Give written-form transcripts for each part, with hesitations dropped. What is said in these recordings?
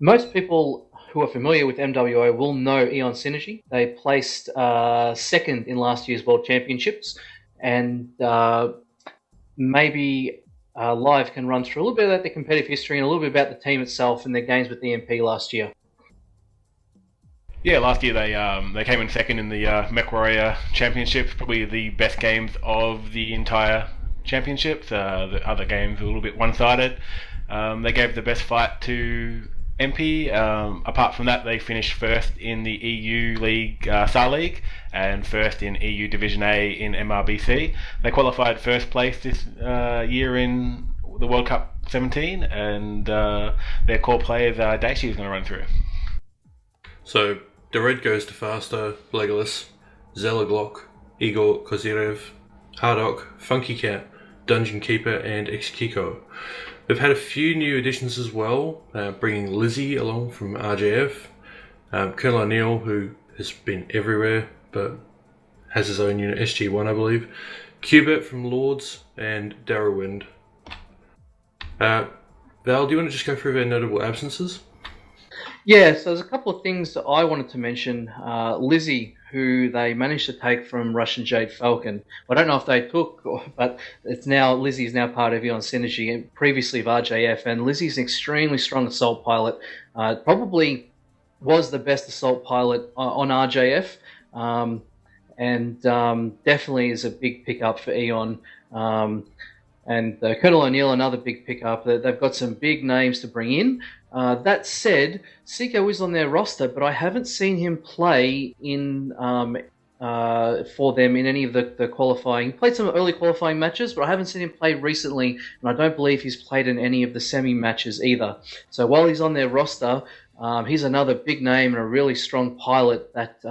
Most people who are familiar with MWO will know EON Synergy. They placed second in last year's World Championships, and maybe Live can run through a little bit about their competitive history and a little bit about the team itself and their games with EMP last year. Yeah, last year they came in second in the Mechwarrior Championship, probably the best games of the entire championship. The other games were a little bit one-sided. They gave the best fight to MP. Apart from that, they finished first in the EU League, Star League, and first in EU Division A in MRBC. They qualified first place this year in the World Cup 17, and their core players, Daichi, is going to run through. So, the red goes to Faster, Legolas, Zelaglock, Igor Kozirev, Hardock, Funky Cat, Dungeon Keeper, and Exkiko. They've had a few new additions as well, bringing Lizzie along from RJF, Colonel O'Neill, who has been everywhere, but has his own unit, SG1 I believe, Qbert from Lords, and Darrowwind. Val, do you want to just go through their notable absences? Yeah, so there's a couple of things that I wanted to mention. Lizzie, who they managed to take from Russian Jade Falcon. I don't know if they took, but Lizzie is now part of EON Synergy, and previously of RJF, and Lizzie's an extremely strong assault pilot. Probably was the best assault pilot on RJF, and definitely is a big pickup for EON. And Colonel O'Neill, another big pickup. They've got some big names to bring in. That said, Seiko is on their roster, but I haven't seen him play in for them in any of the qualifying. He played some early qualifying matches, but I haven't seen him play recently, and I don't believe he's played in any of the semi-matches either. So while he's on their roster, he's another big name and a really strong pilot that's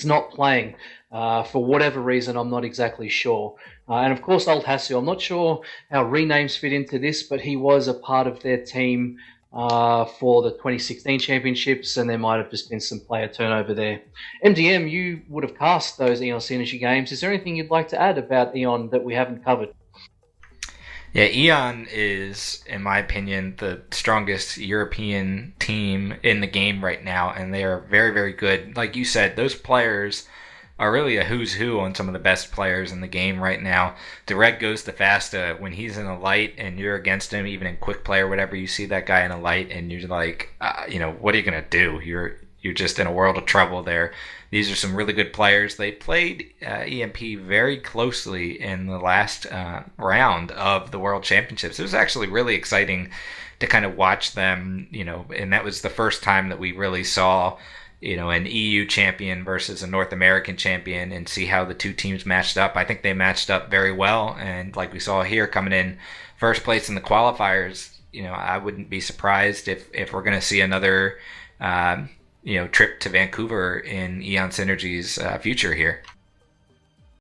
not playing. For whatever reason, I'm not exactly sure. And of course, Old Hasu, I'm not sure how renames fit into this, but he was a part of their team for the 2016 championships, and there might have just been some player turnover there. MDM, you would have cast those EON Synergy games. Is there anything you'd like to add about EON that we haven't covered? Yeah, EON is, in my opinion, the strongest European team in the game right now, and they are very, very good. Like you said, those players are really a who's who on some of the best players in the game right now. The red goes to Fasta. When he's in a light and you're against him, even in quick play or whatever, you see that guy in a light and you're like, what are you going to do? You're just in a world of trouble there. These are some really good players. They played EMP very closely in the last round of the World Championships. It was actually really exciting to kind of watch them, and that was the first time that we really saw an EU champion versus a North American champion and see how the two teams matched up. I think they matched up very well, and like we saw here, coming in first place in the qualifiers, I wouldn't be surprised if we're going to see another trip to Vancouver in EON Synergy's future here.